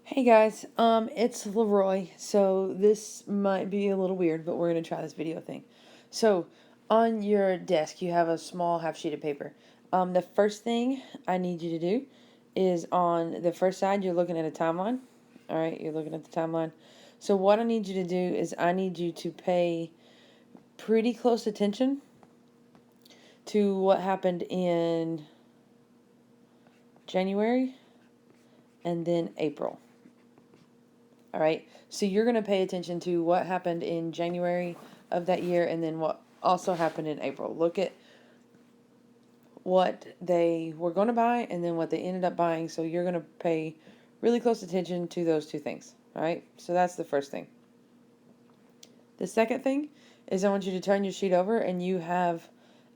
Hey guys, it's Leroy. So this might be a little weird, but we're gonna try this video thing. So on your desk, you have a small half sheet of paper. The first thing I need you to do is on the first side, you're looking at a timeline. All right, you're looking at the timeline. So what I need you to do is I need you to pay pretty close attention to what happened in January and then April. All right, so you're going to pay attention to what happened in January of that year and then what also happened in April. Look at what they were going to buy and then what they ended up buying. So you're going to pay really close attention to those two things. All right, so that's the first thing. The second thing is I want you to turn your sheet over and you have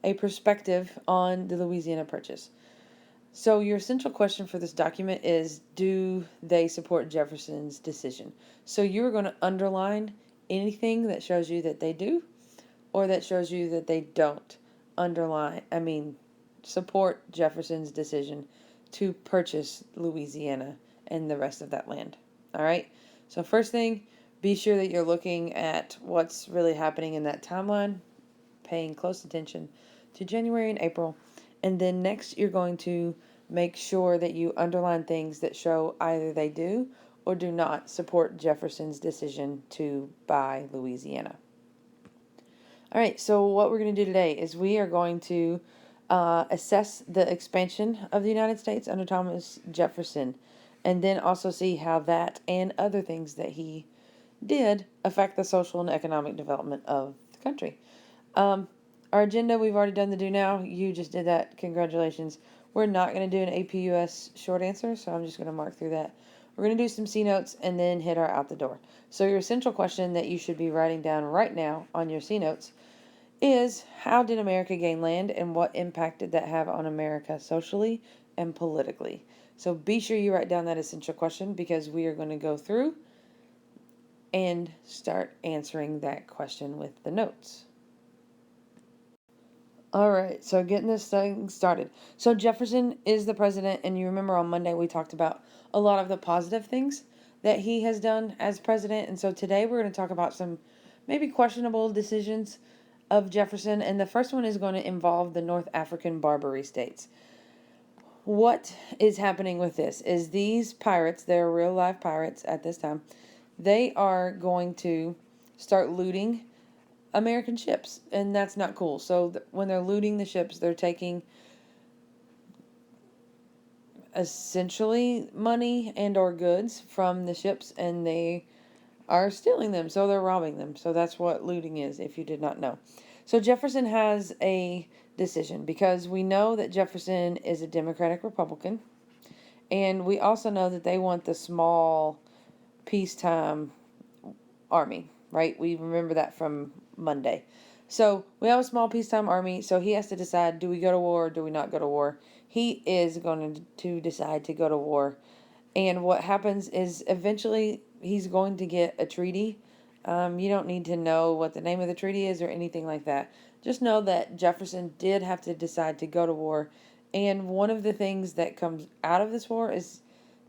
a perspective on the Louisiana Purchase. So your essential question for this document is, do they support Jefferson's decision? So you're going to underline anything that shows you that they do or that shows you that they don't support Jefferson's decision to purchase Louisiana and the rest of that land. All right. So first thing, be sure that you're looking at what's really happening in that timeline, paying close attention to January and April. And then next, you're going to make sure that you underline things that show either they do or do not support Jefferson's decision to buy Louisiana. All right, so what we're going to do today is we are going to assess the expansion of the United States under Thomas Jefferson, and then also see how that and other things that he did affect the social and economic development of the country. Our agenda, we've already done the do now. You just did that. Congratulations. We're not going to do an APUS short answer, so I'm just going to mark through that. We're going to do some C notes and then hit our out the door. So your essential question that you should be writing down right now on your C notes is, how did America gain land and what impact did that have on America socially and politically? So be sure you write down that essential question because we are going to go through and start answering that question with the notes. All right, so getting this thing started. So Jefferson is the president, and you remember on Monday we talked about a lot of the positive things that he has done as president. And so today we're going to talk about some maybe questionable decisions of Jefferson, and the first one is going to involve the North African Barbary states. What is happening with this is these pirates, they're real live pirates at this time, they are going to start looting American ships, and that's not cool. So when they're looting the ships, they're taking essentially money and or goods from the ships, and they are stealing them, so they're robbing them. So that's what looting is, if you did not know. So Jefferson has a decision, because we know that Jefferson is a Democratic Republican, and we also know that they want the small peacetime army, right? We remember that from Monday. So we have a small peacetime army, so he has to decide, do we go to war or do we not go to war? He is going to decide to go to war. And what happens is eventually he's going to get a treaty. You don't need to know what the name of the treaty is or anything like that. Just know that Jefferson did have to decide to go to war. And one of the things that comes out of this war is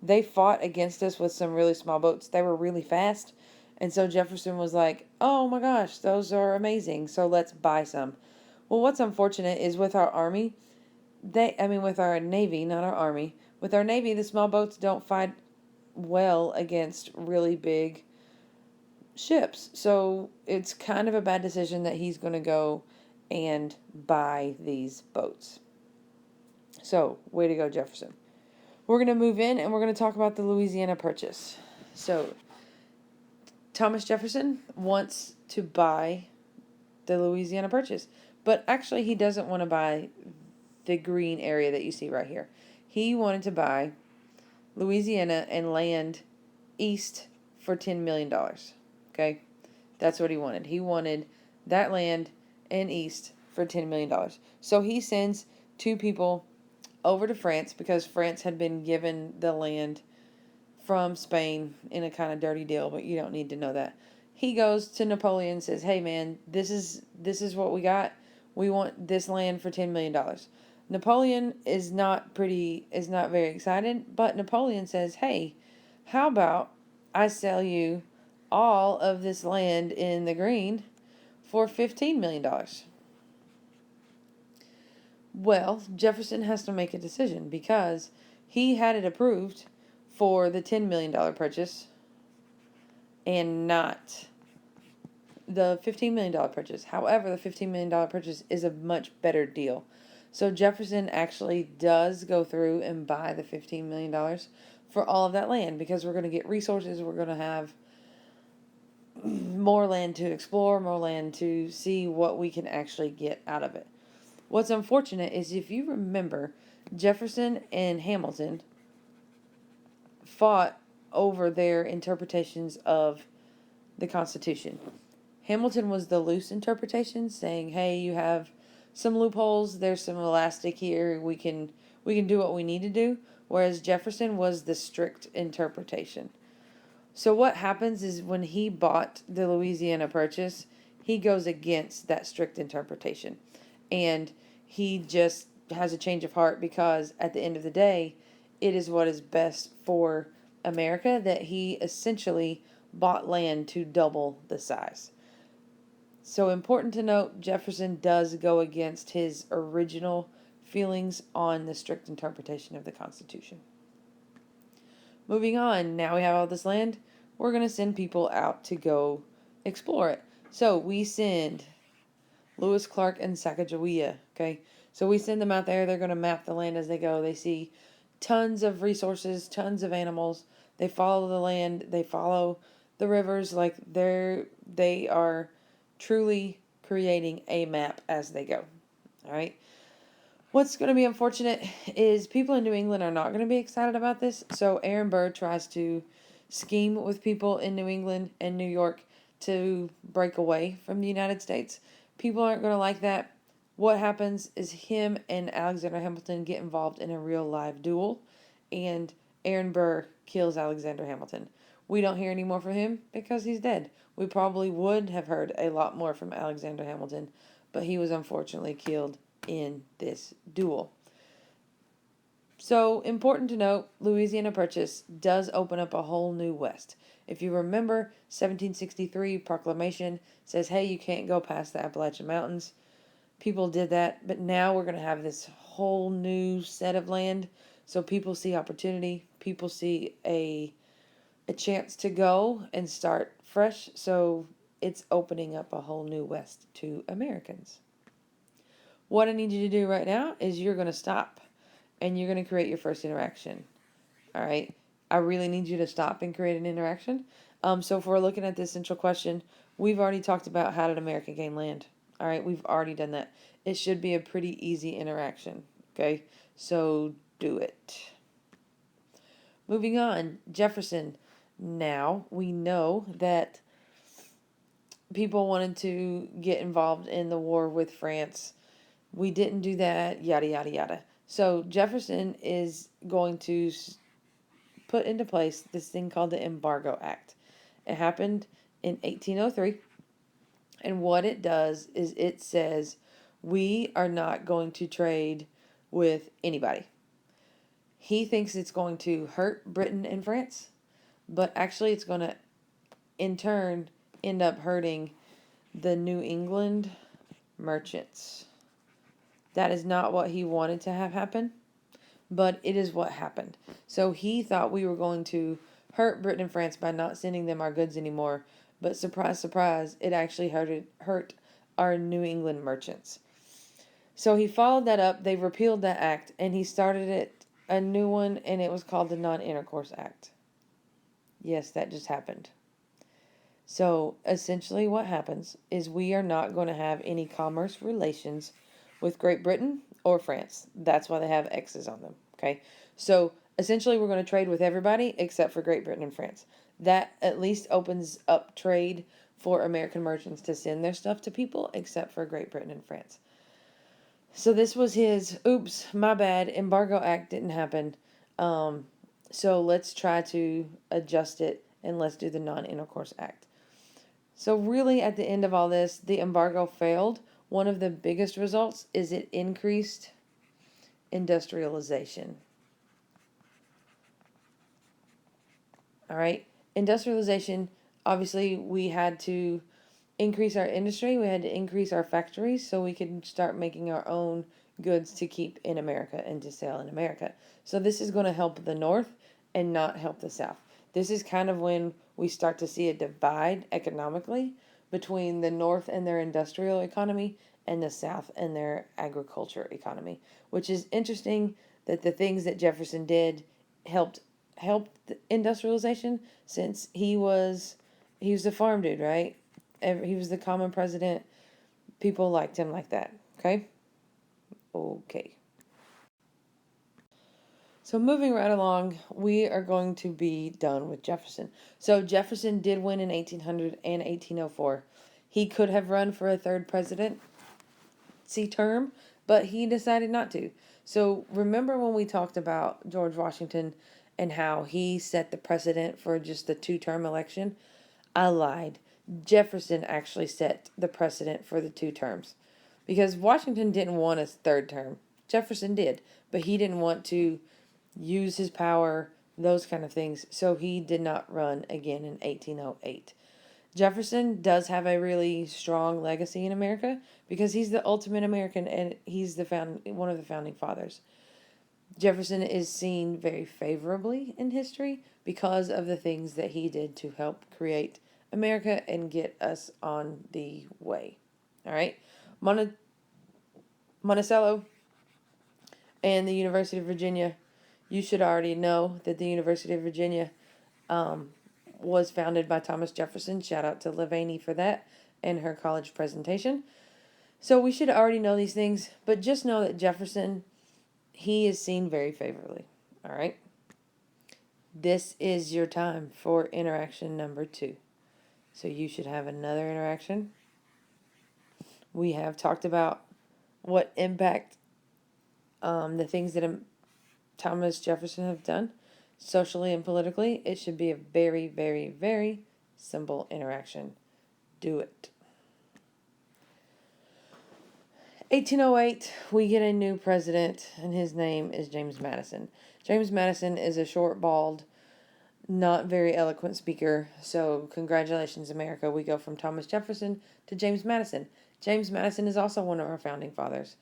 they fought against us with some really small boats. They were really fast. And so Jefferson was like, oh my gosh, those are amazing. So let's buy some. Well, what's unfortunate is with our army, with our navy, not our army, with our navy, the small boats don't fight well against really big ships. So it's kind of a bad decision that he's going to go and buy these boats. So, way to go, Jefferson. We're going to move in and we're going to talk about the Louisiana Purchase. So, Thomas Jefferson wants to buy the Louisiana Purchase, but actually he doesn't want to buy the green area that you see right here. He wanted to buy Louisiana and land east for $10 million. Okay? That's what he wanted. He wanted that land and east for $10 million. So he sends two people over to France, because France had been given the land from Spain in a kind of dirty deal, but you don't need to know that. He goes to Napoleon and says, hey man, this is what we got. We want this land for $10 million. Napoleon is not very excited, but Napoleon says, hey, How about I sell you all of this land in the green for $15 million? Well, Jefferson has to make a decision because he had it approved for the $10 million purchase and not the $15 million purchase. However, the $15 million purchase is a much better deal. So Jefferson actually does go through and buy the $15 million for all of that land because we're going to get resources. We're going to have more land to explore, more land to see what we can actually get out of it. What's unfortunate is if you remember, Jefferson and Hamilton fought over their interpretations of the Constitution. Hamilton was the loose interpretation, saying, "Hey, you have some loopholes. There's some elastic here. We can do what we need to do." Whereas Jefferson was the strict interpretation. So what happens is when he bought the Louisiana Purchase, he goes against that strict interpretation, and he just has a change of heart because at the end of the day, it is what is best for America that he essentially bought land to double the size. So important to note, Jefferson does go against his original feelings on the strict interpretation of the Constitution. Moving on, now we have all this land. We're going to send people out to go explore it. So we send Lewis, Clark, and Sacagawea. Okay, so we send them out there. They're going to map the land as they go. They see tons of resources, tons of animals. They follow the land. They follow the rivers. Like they are truly creating a map as they go. All right. What's going to be unfortunate is people in New England are not going to be excited about this. So Aaron Burr tries to scheme with people in New England and New York to break away from the United States. People aren't going to like that. What happens is him and Alexander Hamilton get involved in a real live duel, and Aaron Burr kills Alexander Hamilton. We don't hear any more from him because he's dead. We probably would have heard a lot more from Alexander Hamilton, but he was unfortunately killed in this duel. So, important to note, Louisiana Purchase does open up a whole new West. If you remember, 1763 proclamation says, hey, you can't go past the Appalachian Mountains. People did that, but now we're going to have this whole new set of land. So people see opportunity. People see a chance to go and start fresh. So it's opening up a whole new West to Americans. What I need you to do right now is you're going to stop and you're going to create your first interaction. All right. I really need you to stop and create an interaction. So if we're looking at this central question, we've already talked about how did America gain land. All right. We've already done that. It should be a pretty easy interaction. Okay. So do it. Moving on. Jefferson. Now we know that people wanted to get involved in the war with France. We didn't do that, yada, yada, yada. So Jefferson is going to put into place this thing called the Embargo Act. It happened in 1803. And what it does is it says we are not going to trade with anybody. He thinks it's going to hurt Britain and France, but actually it's going to, in turn, end up hurting the New England merchants. That is not what he wanted to have happen, but it is what happened. So he thought we were going to hurt Britain and France by not sending them our goods anymore, but surprise, surprise, it actually hurt our New England merchants. So he followed that up. They repealed that act, and he started a new one, and it was called the Non-Intercourse Act. Yes, that just happened. So essentially what happens is we are not going to have any commerce relations with Great Britain or France. That's why they have X's on them. Okay. So essentially we're going to trade with everybody except for Great Britain and France. That at least opens up trade for American merchants to send their stuff to people except for Great Britain and France. So this was his, oops, my bad, Embargo Act didn't happen. So let's try to adjust it and let's do the Non-Intercourse Act. So really at the end of all this, the embargo failed. One of the biggest results is it increased industrialization. All right. Industrialization, obviously, we had to increase our industry, we had to increase our factories so we could start making our own goods to keep in America and to sell in America. So this is going to help the North and not help the South. This is kind of when we start to see a divide economically between the North and their industrial economy and the South and their agriculture economy, which is interesting that the things that Jefferson did helped helped industrialization since he was a farm dude, right? He was the common president. People liked him like that. Okay? Okay. So moving right along, we are going to be done with Jefferson. So Jefferson did win in 1800 and 1804. He could have run for a third presidency term, but he decided not to. So remember when we talked about George Washington and how he set the precedent for just the two-term election? I lied. Jefferson actually set the precedent for the two terms. Because Washington didn't want a third term. Jefferson did. But he didn't want to use his power, those kind of things. So he did not run again in 1808. Jefferson does have a really strong legacy in America because he's the ultimate American and he's one of the founding fathers. Jefferson is seen very favorably in history because of the things that he did to help create America and get us on the way. All right. Monticello and the University of Virginia. You should already know that the University of Virginia was founded by Thomas Jefferson. Shout out to LaVaney for that and her college presentation. So we should already know these things, but just know that Jefferson, he is seen very favorably. All right. This is your time for interaction number 2. So you should have another interaction. We have talked about what impact the things that Thomas Jefferson have done socially and politically. It should be a very, very, very simple interaction. Do it. 1808, we get a new president, and his name is James Madison. James Madison is a short, bald, not very eloquent speaker. So congratulations, America. We go from Thomas Jefferson to James Madison. James Madison is also one of our founding fathers,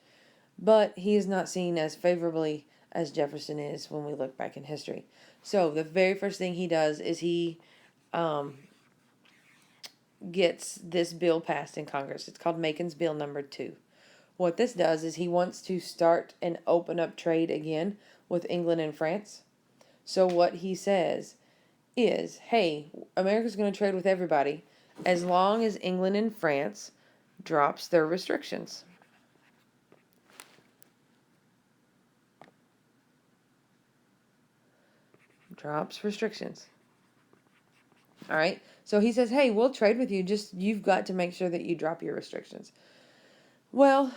but he is not seen as favorably as Jefferson is when we look back in history. So the very first thing he does is he gets this bill passed in Congress. It's called Macon's Bill number 2. What this does is he wants to start and open up trade again with England and France. So what he says is, hey, America's going to trade with everybody as long as England and France drops their restrictions. Drops restrictions. All right. So he says, hey, we'll trade with you. Just you've got to make sure that you drop your restrictions. Well,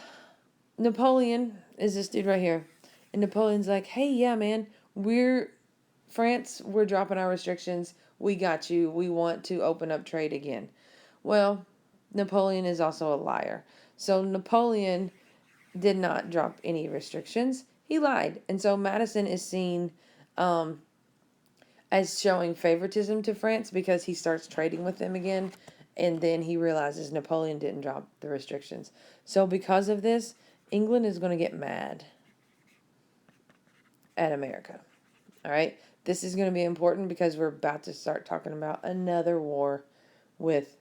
Napoleon is this dude right here. And Napoleon's like, hey, yeah, man, we're dropping our restrictions. We got you. We want to open up trade again. Well, Napoleon is also a liar. So Napoleon did not drop any restrictions. He lied. And so Madison is seen as showing favoritism to France because he starts trading with them again. And then he realizes Napoleon didn't drop the restrictions. So because of this, England is going to get mad at America. All right. This is going to be important because we're about to start talking about another war with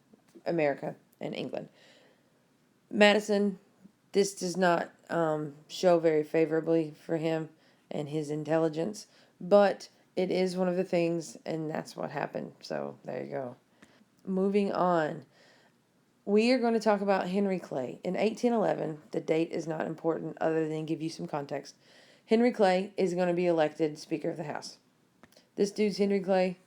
America and England. Madison, this does not show very favorably for him and his intelligence, but it is one of the things, and that's what happened. So there you go. Moving on. We are going to talk about Henry Clay. In 1811, the date is not important other than give you some context. Henry Clay is going to be elected Speaker of the House. This dude's Henry Clay,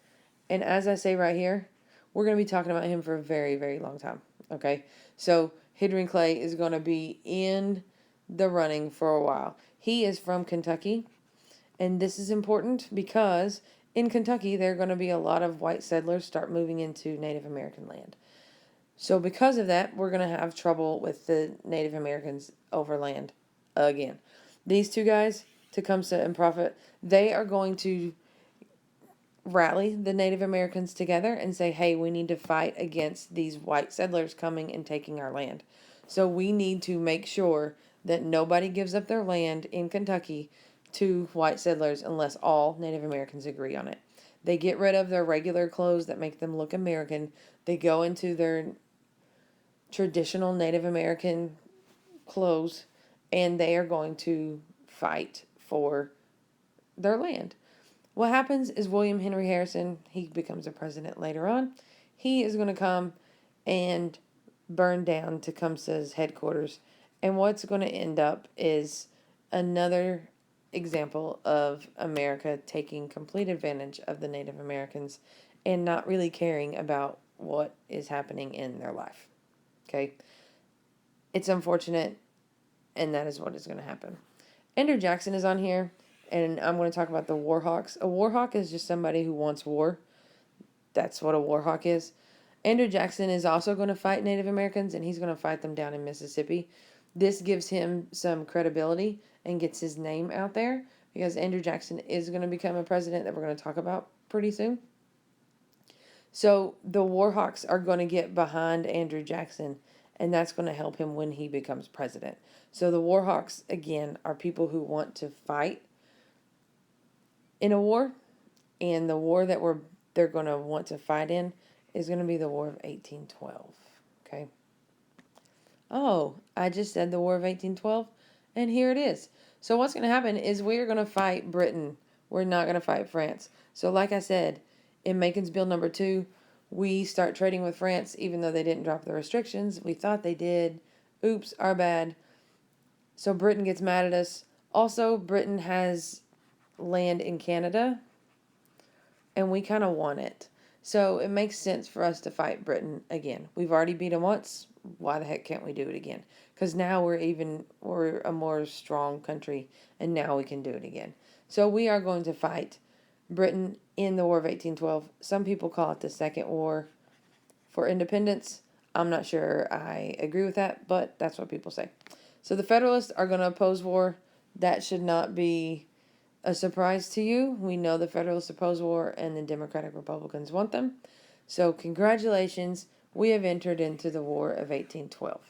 and as I say right here, we're going to be talking about him for a very, very long time. Okay? So Henry Clay is going to be in the running for a while. He is from Kentucky, and this is important because in Kentucky, there are going to be a lot of white settlers start moving into Native American land. So because of that, we're going to have trouble with the Native Americans over land again. These two guys, Tecumseh and Prophet, they are going to rally the Native Americans together and say, hey, we need to fight against these white settlers coming and taking our land. So we need to make sure that nobody gives up their land in Kentucky to white settlers unless all Native Americans agree on it. They get rid of their regular clothes that make them look American. They go into their traditional Native American clothes, and they are going to fight for their land. What happens is William Henry Harrison, he becomes a president later on. He is going to come and burn down Tecumseh's headquarters. And what's going to end up is another example of America taking complete advantage of the Native Americans and not really caring about what is happening in their life. Okay? It's unfortunate, and that is what is going to happen. Andrew Jackson is on here, and I'm going to talk about the war hawks. A war hawk is just somebody who wants war. That's what a war hawk is. Andrew Jackson is also going to fight Native Americans, and he's going to fight them down in Mississippi. This gives him some credibility and gets his name out there because Andrew Jackson is going to become a president that we're going to talk about pretty soon. So the Warhawks are going to get behind Andrew Jackson, and that's going to help him when he becomes president. So the Warhawks, again, are people who want to fight in a war, and the war that they're going to want to fight in is going to be the War of 1812. Okay. Oh, I just said the War of 1812, and here it is. So what's going to happen is we are going to fight Britain. We're not going to fight France. So like I said, in Macon's Bill number 2, we start trading with France, even though they didn't drop the restrictions. We thought they did. Oops, our bad. So Britain gets mad at us. Also, Britain has land in Canada, and we kind of want it. So it makes sense for us to fight Britain again. We've already beat them once. Why the heck can't we do it again? Because now we're a more strong country, and now we can do it again. So we are going to fight Britain in the War of 1812. Some people call it the Second War for Independence. I'm not sure I agree with that, but that's what people say. So the Federalists are going to oppose war. That should not be a surprise to you. We know the Federalists oppose war, and the Democratic Republicans want them. So congratulations, we have entered into the War of 1812.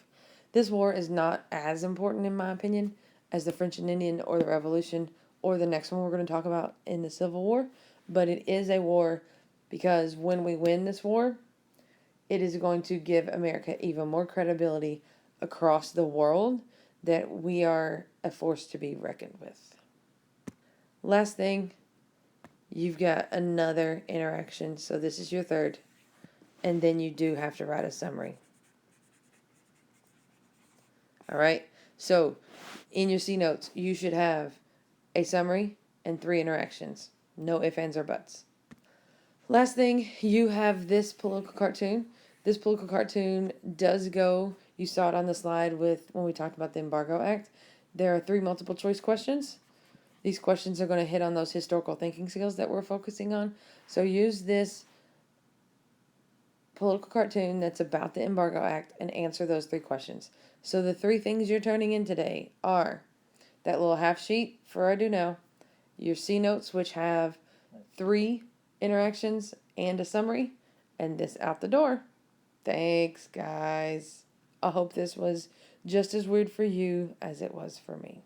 This war is not as important, in my opinion, as the French and Indian or the Revolution or the next one we're going to talk about in the Civil War, but it is a war because when we win this war, it is going to give America even more credibility across the world that we are a force to be reckoned with. Last thing, you've got another interaction, so this is your third, and then you do have to write a summary. All right, so in your C notes, you should have a summary and 3 interactions. No ifs, ands, or buts. Last thing, you have this political cartoon. This political cartoon does go, you saw it on the slide with when we talked about the Embargo Act. There are 3 multiple choice questions. These questions are going to hit on those historical thinking skills that we're focusing on. So use this political cartoon that's about the Embargo Act and answer those 3 questions. So the 3 things you're turning in today are that little half sheet for I Do Now, your C notes, which have 3 interactions and a summary, and this out the door. Thanks, guys. I hope this was just as weird for you as it was for me.